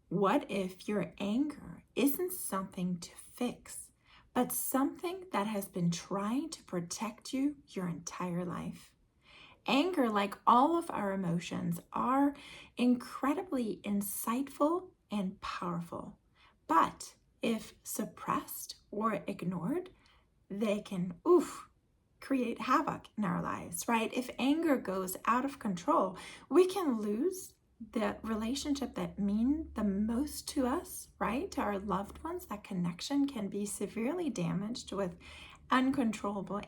What if your anger isn't something to fix, but something that has been trying to protect you your entire life? Anger, like all of our emotions, are incredibly insightful and powerful. But if suppressed or ignored, they can, create havoc in our lives, right? If anger goes out of control, we can lose the relationship that mean the most to us, right? To our loved ones. That connection can be severely damaged with uncontrollable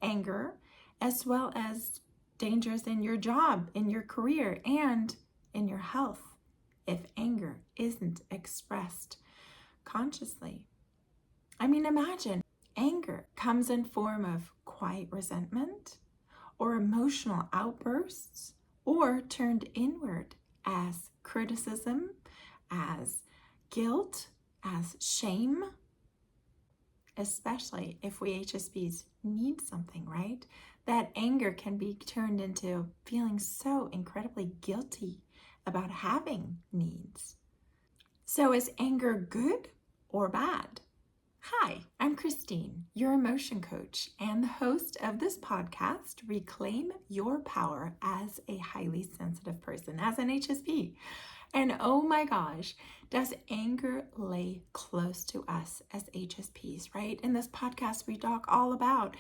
anger, as well as dangers in your job, in your career, and in your health if anger isn't expressed consciously. I mean, imagine anger comes in form of quiet resentment or emotional outbursts, or turned inward as criticism, as guilt, as shame, especially if we HSPs need something, right? That anger can be turned into feeling so incredibly guilty about having needs. So is anger good or bad? Hi, I'm Christine, your emotion coach and the host of this podcast, Reclaim Your Power as a Highly Sensitive Person, as an HSP. And oh my gosh, does anger lay close to us as HSPs, right? In this podcast, we talk all about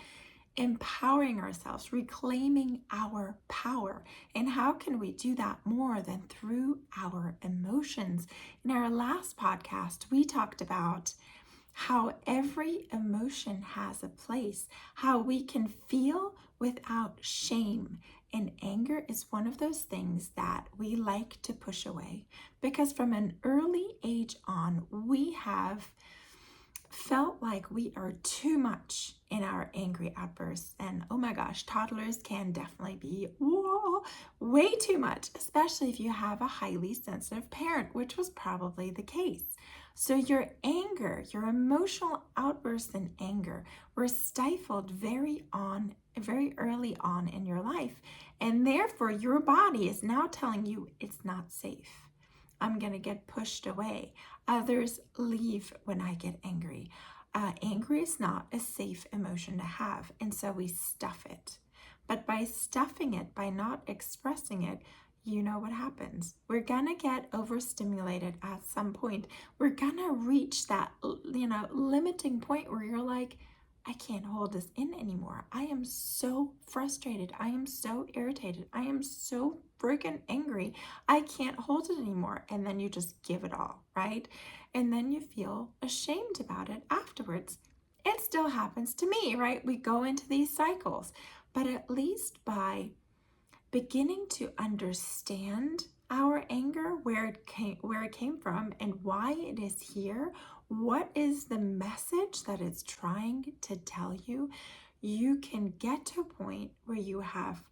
empowering ourselves, reclaiming our power. And how can we do that more than through our emotions? In our last podcast, we talked about how every emotion has a place, how we can feel without shame. And anger is one of those things that we like to push away because from an early age on, we have felt like we are too much in our angry outbursts. And oh my gosh, toddlers can definitely be way too much, especially if you have a highly sensitive parent, which was probably the case. So your anger, your emotional outbursts and anger were stifled very early on in your life. And therefore your body is now telling you it's not safe. I'm going to get pushed away. Others leave when I get angry. Anger is not a safe emotion to have, and so we stuff it. But by stuffing it, by not expressing it, you know what happens. We're going to get overstimulated at some point. We're going to reach that, limiting point where you're like, I can't hold this in anymore. I am so frustrated. I am so irritated. I am so freaking angry. I can't hold it anymore. And then you just give it all, right? And then you feel ashamed about it afterwards. It still happens to me, right? We go into these cycles, but at least by beginning to understand our anger, where it came from and why it is here, what is the message that it's trying to tell you, you can get to a point where you have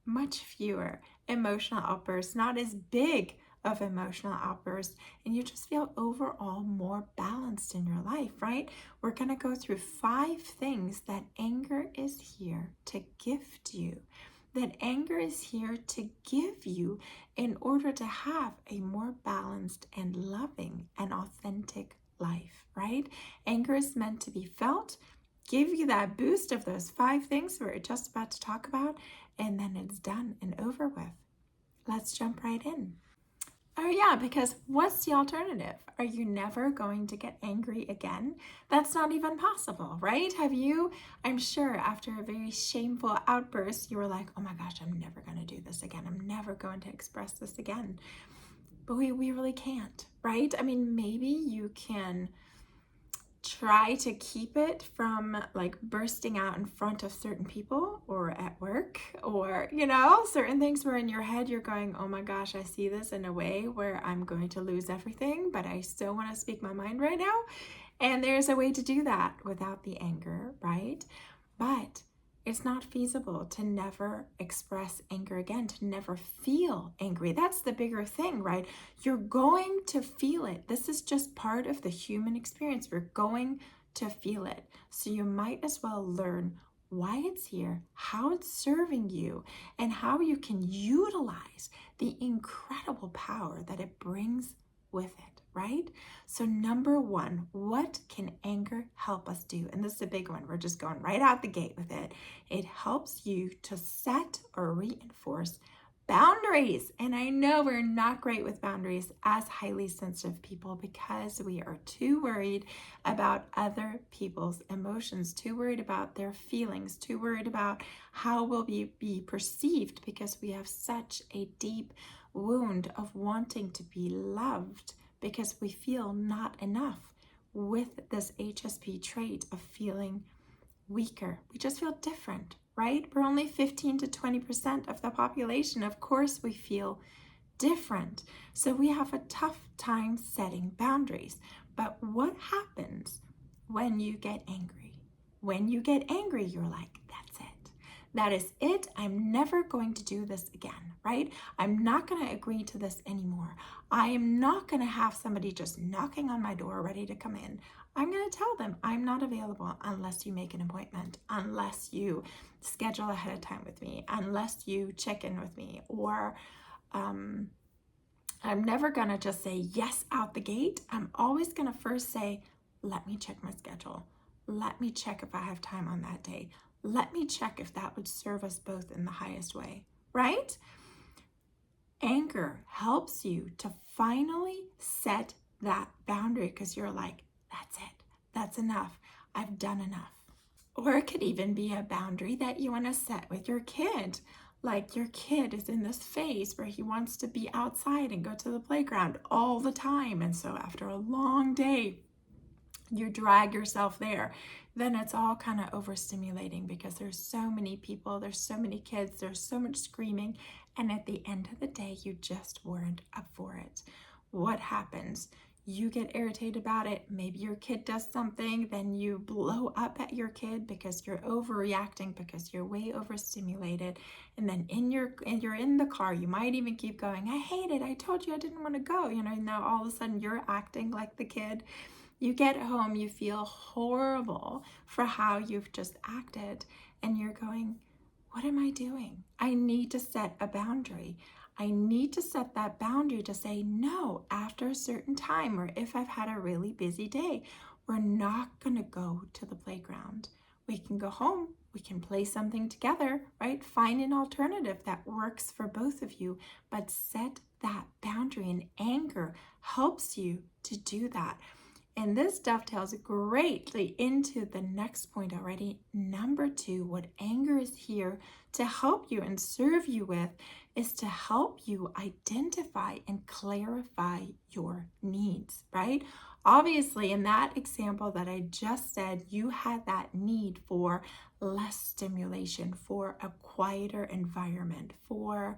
much fewer emotional outbursts, not as big of emotional outbursts, and you just feel overall more balanced in your life, right? We're going to go through 5 things that anger is here to gift you, that anger is here to give you in order to have a more balanced and loving and authentic life, right? Anger is meant to be felt, give you that boost of those 5 things we're just about to talk about, and then it's done and over with. Let's jump right in. Oh yeah, because what's the alternative? Are you never going to get angry again? That's not even possible, right? I'm sure after a very shameful outburst, you were like, oh my gosh, I'm never going to do this again. I'm never going to express this again. But we really can't, right? I mean, maybe you can try to keep it from like bursting out in front of certain people or at work, or certain things where in your head you're going, oh my gosh, I see this in a way where I'm going to lose everything, but I still want to speak my mind right now. And there's a way to do that without the anger, right? But it's not feasible to never express anger again, to never feel angry. That's the bigger thing, right? You're going to feel it. This is just part of the human experience. We're going to feel it. So you might as well learn why it's here, how it's serving you, and how you can utilize the incredible power that it brings with it, right? So number one, what can anger help us do? And this is a big one. We're just going right out the gate with it. It helps you to set or reinforce boundaries. And I know we're not great with boundaries as highly sensitive people because we are too worried about other people's emotions, too worried about their feelings, too worried about how we'll be perceived because we have such a deep wound of wanting to be loved because we feel not enough with this HSP trait of feeling weaker. We just feel different, right? We're only 15 to 20% of the population. Of course, we feel different. So we have a tough time setting boundaries. But what happens when you get angry? When you get angry, you're like, that's it. That is it. I'm never going to do this again, right? I'm not going to agree to this anymore. I am not going to have somebody just knocking on my door ready to come in. I'm going to tell them I'm not available unless you make an appointment, unless you schedule ahead of time with me, unless you check in with me, or I'm never going to just say yes out the gate. I'm always going to first say, let me check my schedule. Let me check if I have time on that day. Let me check if that would serve us both in the highest way, right? Anger helps you to finally set that boundary because you're like, that's it. That's enough. I've done enough. Or it could even be a boundary that you want to set with your kid. Like your kid is in this phase where he wants to be outside and go to the playground all the time. And so after a long day, you drag yourself there. Then it's all kind of overstimulating because there's so many people, there's so many kids, there's so much screaming. And at the end of the day, you just weren't up for it. What happens? You get irritated about it. Maybe your kid does something, then you blow up at your kid because you're overreacting because you're way overstimulated. And then you're in the car, you might even keep going, I hate it. I told you I didn't want to go. Now all of a sudden you're acting like the kid. You get home, you feel horrible for how you've just acted, and you're going, what am I doing? I need to set a boundary. I need to set that boundary to say no after a certain time, or if I've had a really busy day, we're not going to go to the playground. We can go home. We can play something together, right? Find an alternative that works for both of you, but set that boundary, and anger helps you to do that. And this dovetails greatly into the next point already. Number 2, what anger is here to help you and serve you with is to help you identify and clarify your needs, right? Obviously, in that example that I just said, you had that need for less stimulation, for a quieter environment, for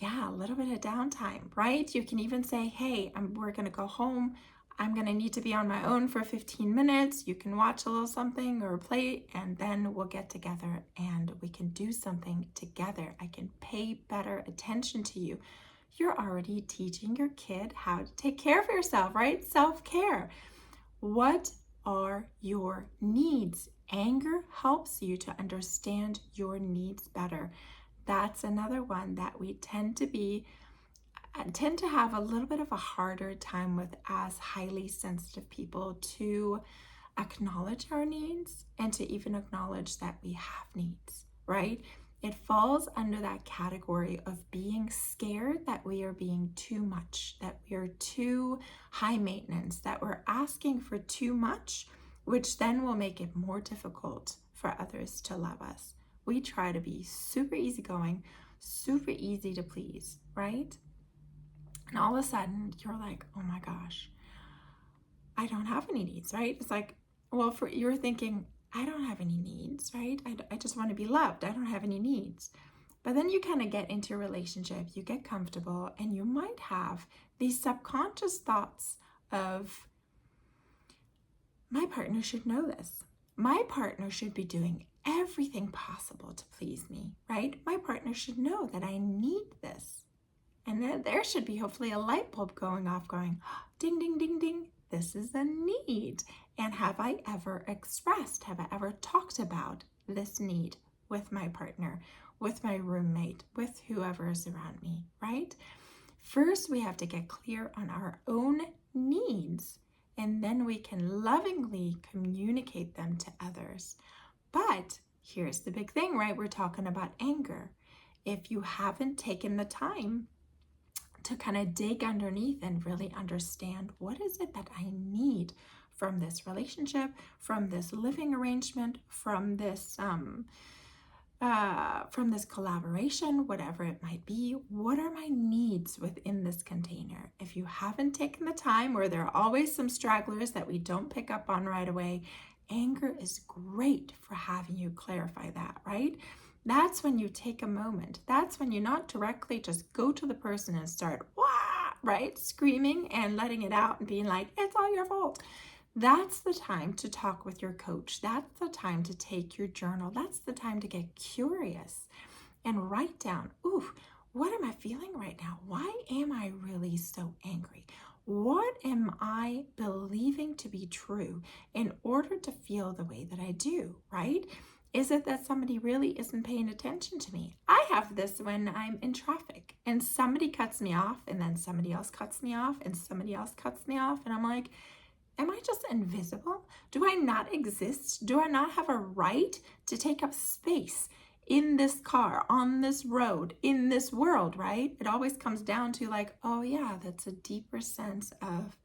a little bit of downtime, right? You can even say, hey, we're going to go home. I'm going to need to be on my own for 15 minutes. You can watch a little something or play, and then we'll get together and we can do something together. I can pay better attention to you. You're already teaching your kid how to take care of yourself, right? Self-care. What are your needs? Anger helps you to understand your needs better. That's another one that we tend to have a little bit of a harder time with as highly sensitive people, to acknowledge our needs and to even acknowledge that we have needs, right? It falls under that category of being scared that we are being too much, that we are too high maintenance, that we're asking for too much, which then will make it more difficult for others to love us. We try to be super easygoing, super easy to please, right? And all of a sudden, you're like, oh my gosh, I don't have any needs, right? It's like, well, you're thinking, I don't have any needs, right? I just want to be loved. I don't have any needs. But then you kind of get into a relationship, you get comfortable, and you might have these subconscious thoughts of, my partner should know this. My partner should be doing everything possible to please me, right? My partner should know that I need this. And then there should be hopefully a light bulb going off going, ding, ding, ding, ding. This is a need. And have I ever expressed, have I ever talked about this need with my partner, with my roommate, with whoever is around me, right? First, we have to get clear on our own needs, and then we can lovingly communicate them to others. But here's the big thing, right? We're talking about anger. If you haven't taken the time to kind of dig underneath and really understand what is it that I need from this relationship, from this living arrangement, from this collaboration, whatever it might be, what are my needs within this container? If you haven't taken the time, or there are always some stragglers that we don't pick up on right away, anger is great for having you clarify that, right? That's when you take a moment. That's when you not directly just go to the person and start, wah, right? Screaming and letting it out and being like, it's all your fault. That's the time to talk with your coach. That's the time to take your journal. That's the time to get curious and write down, ooh, what am I feeling right now? Why am I really so angry? What am I believing to be true in order to feel the way that I do, right? Is it that somebody really isn't paying attention to me? I have this when I'm in traffic and somebody cuts me off, and then somebody else cuts me off, and somebody else cuts me off, and I'm like, am I just invisible? Do I not exist? Do I not have a right to take up space in this car, on this road, in this world, right? It always comes down to like, oh yeah, that's a deeper sense of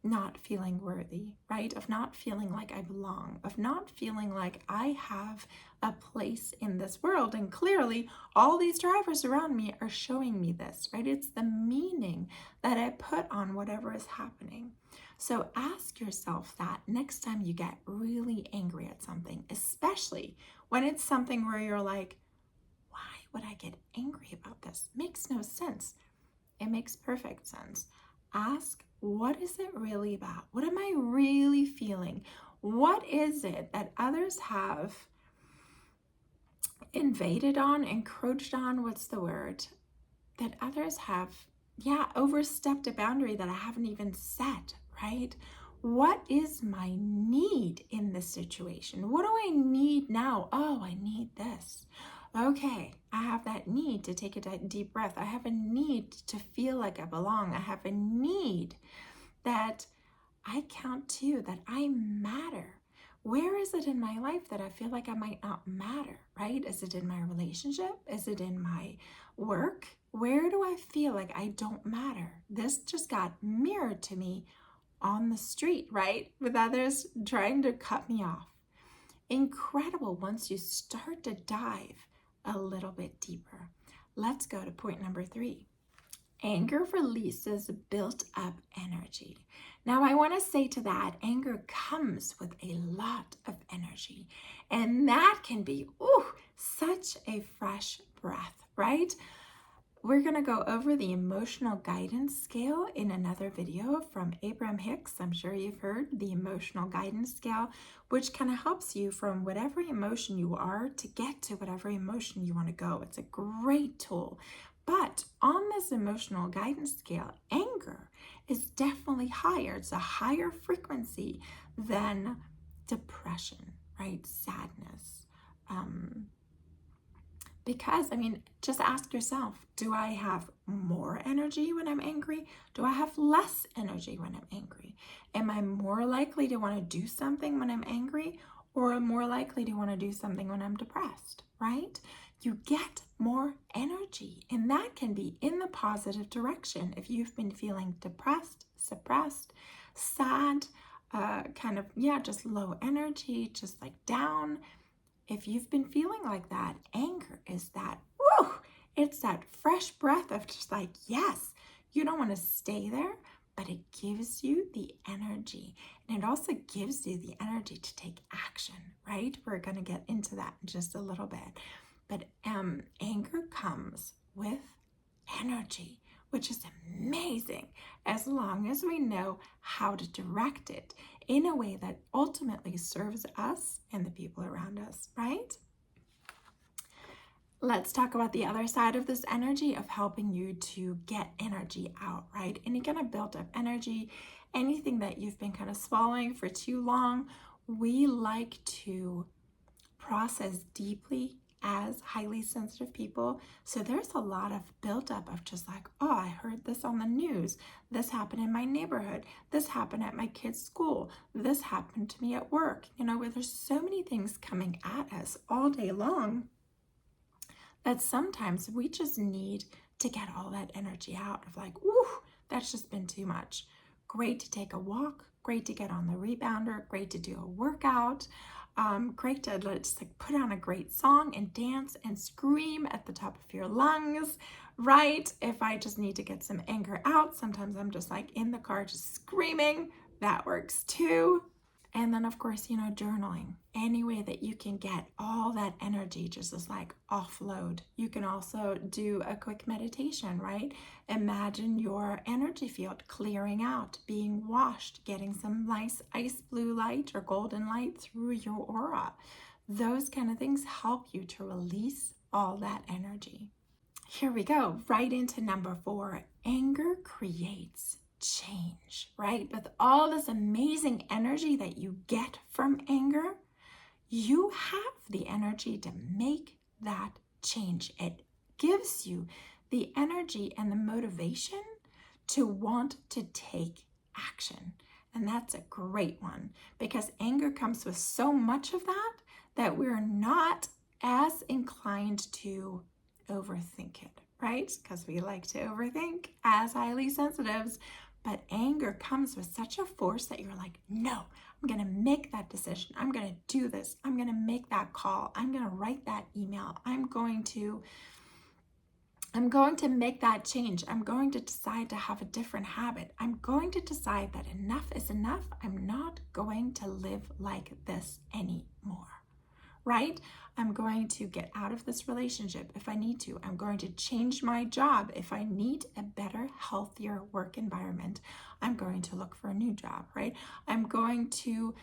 not feeling worthy, right? Of not feeling like I belong, of not feeling like I have a place in this world. And clearly, all these drivers around me are showing me this, right? It's the meaning that I put on whatever is happening. So ask yourself that next time you get really angry at something, especially when it's something where you're like, why would I get angry about this? Makes no sense. It makes perfect sense. Ask, what is it really about? What am I really feeling? What is it that others have invaded on, encroached on? What's the word? That others have, overstepped a boundary that I haven't even set, right? What is my need in this situation? What do I need now? Oh, I need this. Okay, I have that need to take a deep breath. I have a need to feel like I belong. I have a need that I count too, that I matter. Where is it in my life that I feel like I might not matter, right? Is it in my relationship? Is it in my work? Where do I feel like I don't matter? This just got mirrored to me on the street, right? With others trying to cut me off. Incredible once you start to dive a little bit deeper. Let's go to point number 3. Anger releases built up energy. Now, I want to say to that, anger comes with a lot of energy, and that can be, such a fresh breath, right? We're going to go over the emotional guidance scale in another video from Abraham Hicks. I'm sure you've heard the emotional guidance scale, which kind of helps you from whatever emotion you are to get to whatever emotion you want to go. It's a great tool. But on this emotional guidance scale, anger is definitely higher. It's a higher frequency than depression, right? Sadness. Because, just ask yourself, do I have more energy when I'm angry? Do I have less energy when I'm angry? Am I more likely to want to do something when I'm angry, or more likely to want to do something when I'm depressed, right? You get more energy, and that can be in the positive direction. If you've been feeling depressed, suppressed, sad, just low energy, just like down, if you've been feeling like that, anger is that, it's that fresh breath of just like, yes, you don't want to stay there, but it gives you the energy. And it also gives you the energy to take action, right? We're going to get into that in just a little bit. But anger comes with energy, which is amazing as long as we know how to direct it in a way that ultimately serves us and the people around us, right? Let's talk about the other side of this energy of helping you to get energy out, right? Any kind of built up energy, anything that you've been kind of swallowing for too long, we like to process deeply as highly sensitive people. So there's a lot of buildup of just like, oh, I heard this on the news. This happened in my neighborhood. This happened at my kid's school. This happened to me at work. Where there's so many things coming at us all day long that sometimes we just need to get all that energy out of like, whew, that's just been too much. Great to take a walk, great to get on the rebounder, great to do a workout, great to just like put on a great song and dance and scream at the top of your lungs, right? If I just need to get some anger out, sometimes I'm just like in the car just screaming, that works too. And then of course, journaling, any way that you can get all that energy just as like offload. You can also do a quick meditation, right? Imagine your energy field clearing out, being washed, getting some nice ice blue light or golden light through your aura. Those kind of things help you to release all that energy. Here we go, right into number 4. Anger creates change, right? With all this amazing energy that you get from anger, you have the energy to make that change. It gives you the energy and the motivation to want to take action. And that's a great one because anger comes with so much of that we're not as inclined to overthink it, right? Because we like to overthink as highly sensitives. But anger comes with such a force that you're like, no, I'm going to make that decision. I'm going to do this. I'm going to make that call. I'm going to write that email. I'm going to make that change. I'm going to decide to have a different habit. I'm going to decide that enough is enough. I'm not going to live like this anymore, right? I'm going to get out of this relationship if I need to. I'm going to change my job if I need a better, healthier work environment. I'm going to look for a new job, right? I'm going to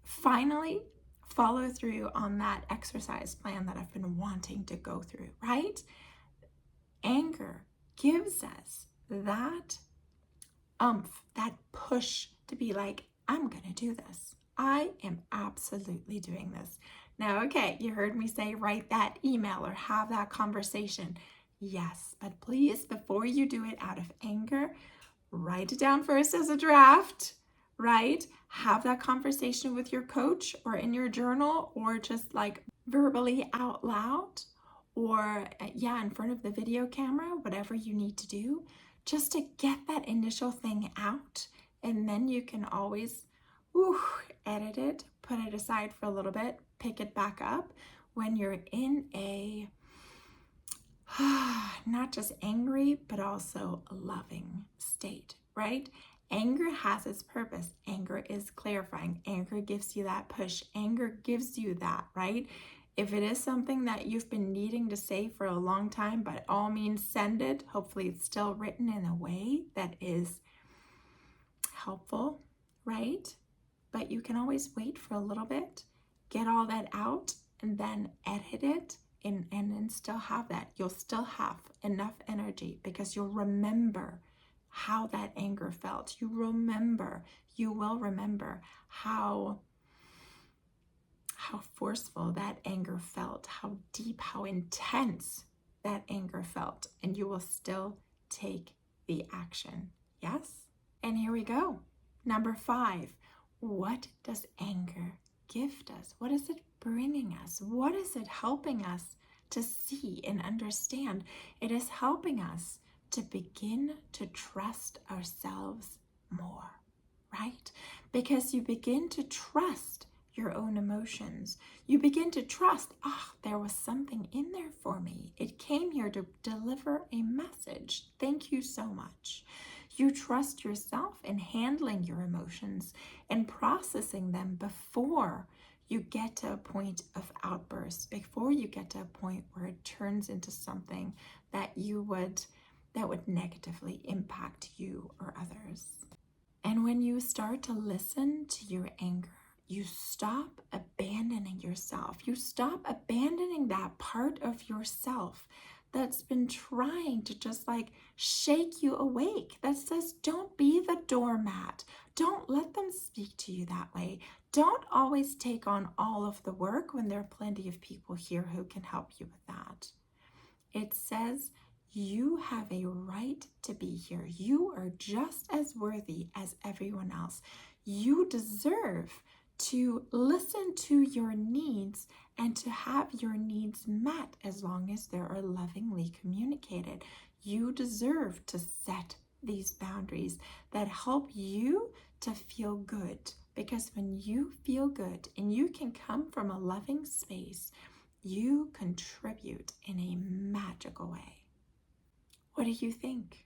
finally follow through on that exercise plan that I've been wanting to go through, right? Anger gives us that that push to be like, I'm going to do this. I am absolutely doing this. Now, okay, you heard me say write that email or have that conversation. Yes, but please, before you do it out of anger, write it down first as a draft, right? Have that conversation with your coach or in your journal or just like verbally out loud or in front of the video camera, whatever you need to do, just to get that initial thing out. And then you can always edit it, put it aside for a little bit, pick it back up when you're in a not just angry, but also loving state, right? Anger has its purpose. Anger is clarifying. Anger gives you that push. Anger gives you that, right? If it is something that you've been needing to say for a long time, by all means send it. Hopefully it's still written in a way that is helpful, right? But you can always wait for a little bit, get all that out, and then edit it and then still have that. You'll still have enough energy because you'll remember how that anger felt. You will remember how forceful that anger felt, how deep, how intense that anger felt, and you will still take the action. Yes? And here we go. Number 5, what does anger gift us? What is it bringing us? What is it helping us to see and understand? It is helping us to begin to trust ourselves more, right? Because you begin to trust your own emotions. You begin to trust, there was something in there for me. It came here to deliver a message. Thank you so much. You trust yourself in handling your emotions and processing them before you get to a point of outburst, before you get to a point where it turns into something that would negatively impact you or others. And when you start to listen to your anger, you stop abandoning yourself. You stop abandoning that part of yourself that's been trying to just like shake you awake, that says, don't be the doormat. Don't let them speak to you that way. Don't always take on all of the work when there are plenty of people here who can help you with that. It says you have a right to be here. You are just as worthy as everyone else. You deserve to listen to your needs and to have your needs met as long as they are lovingly communicated. You deserve to set these boundaries that help you to feel good, because when you feel good and you can come from a loving space, you contribute in a magical way. What do you think?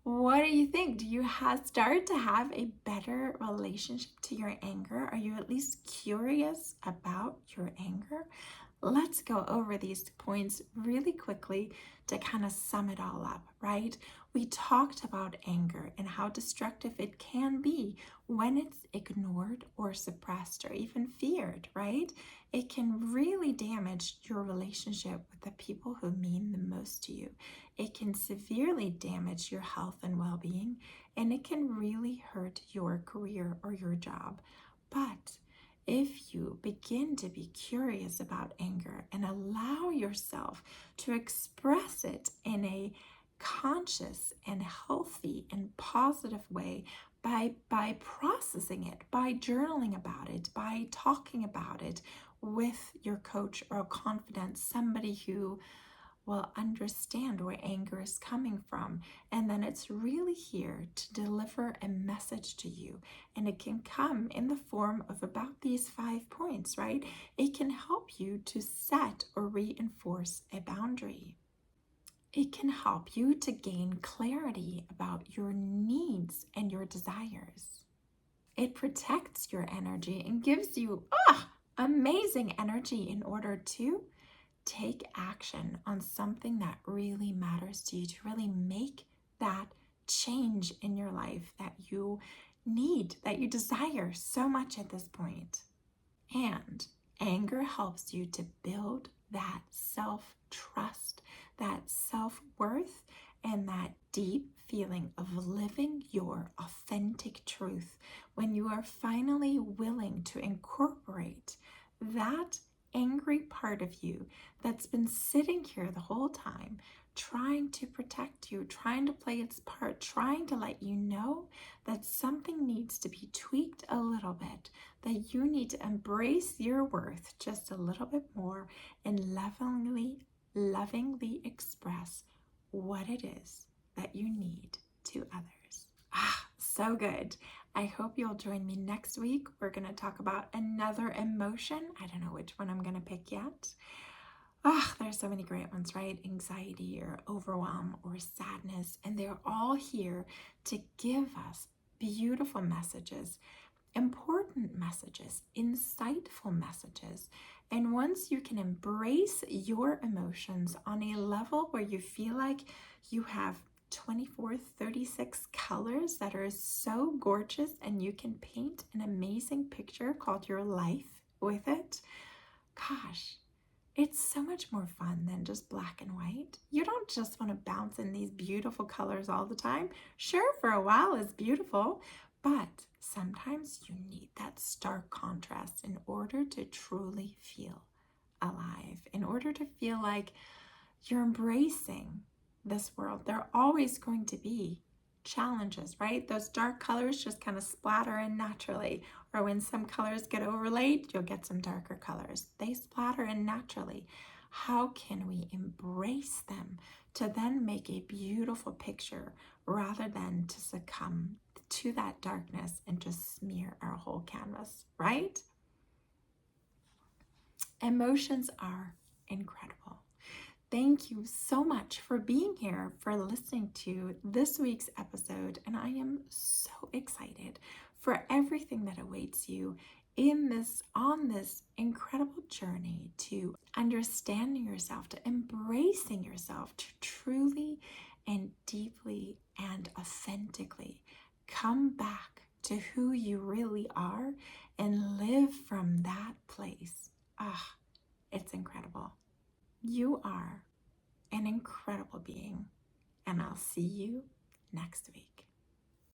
What do you think? Do you start to have a better relationship to your anger? Are you at least curious about your anger? Let's go over these points really quickly to kind of sum it all up, right? We talked about anger and how destructive it can be when it's ignored or suppressed or even feared, right? It can really damage your relationship with the people who mean the most to you. It can severely damage your health and well-being, and it can really hurt your career or your job. But if you begin to be curious about anger and allow yourself to express it in a conscious and healthy and positive way by processing it, by journaling about it, by talking about it with your coach or a confidant, somebody who will understand where anger is coming from. And then it's really here to deliver a message to you. And it can come in the form of about these 5 points, right? It can help you to set or reinforce a boundary. It can help you to gain clarity about your needs and your desires. It protects your energy and gives you amazing energy in order to take action on something that really matters to you, to really make that change in your life that you need, that you desire so much at this point. And anger helps you to build that self-trust, that self-worth, and that deep feeling of living your authentic truth when you are finally willing to incorporate that angry part of you that's been sitting here the whole time, trying to protect you, trying to play its part, trying to let you know that something needs to be tweaked a little bit, that you need to embrace your worth just a little bit more and lovingly express what it is that you need to others. So good. I hope you'll join me next week. We're going to talk about another emotion. I don't know which one I'm going to pick yet. There's so many great ones, right? Anxiety or overwhelm or sadness. And they're all here to give us beautiful messages, important messages, insightful messages. And once you can embrace your emotions on a level where you feel like you have 24, 36 colors that are so gorgeous and you can paint an amazing picture called your life with it, gosh, it's so much more fun than just black and white. You don't just want to bounce in these beautiful colors all the time. Sure, for a while it's beautiful, but sometimes you need that stark contrast in order to truly feel alive, in order to feel like you're embracing this world. There are always going to be challenges, right? Those dark colors just kind of splatter in naturally, or when some colors get overlaid, you'll get some darker colors. They splatter in naturally. How can we embrace them to then make a beautiful picture rather than to succumb to that darkness and just smear our whole canvas, right? Emotions are incredible. Thank you so much for being here, for listening to this week's episode, and I am so excited for everything that awaits you on this incredible journey to understanding yourself, to embracing yourself, to truly and deeply and authentically come back to who you really are and live from that place. It's incredible. You are an incredible being, and I'll see you next week.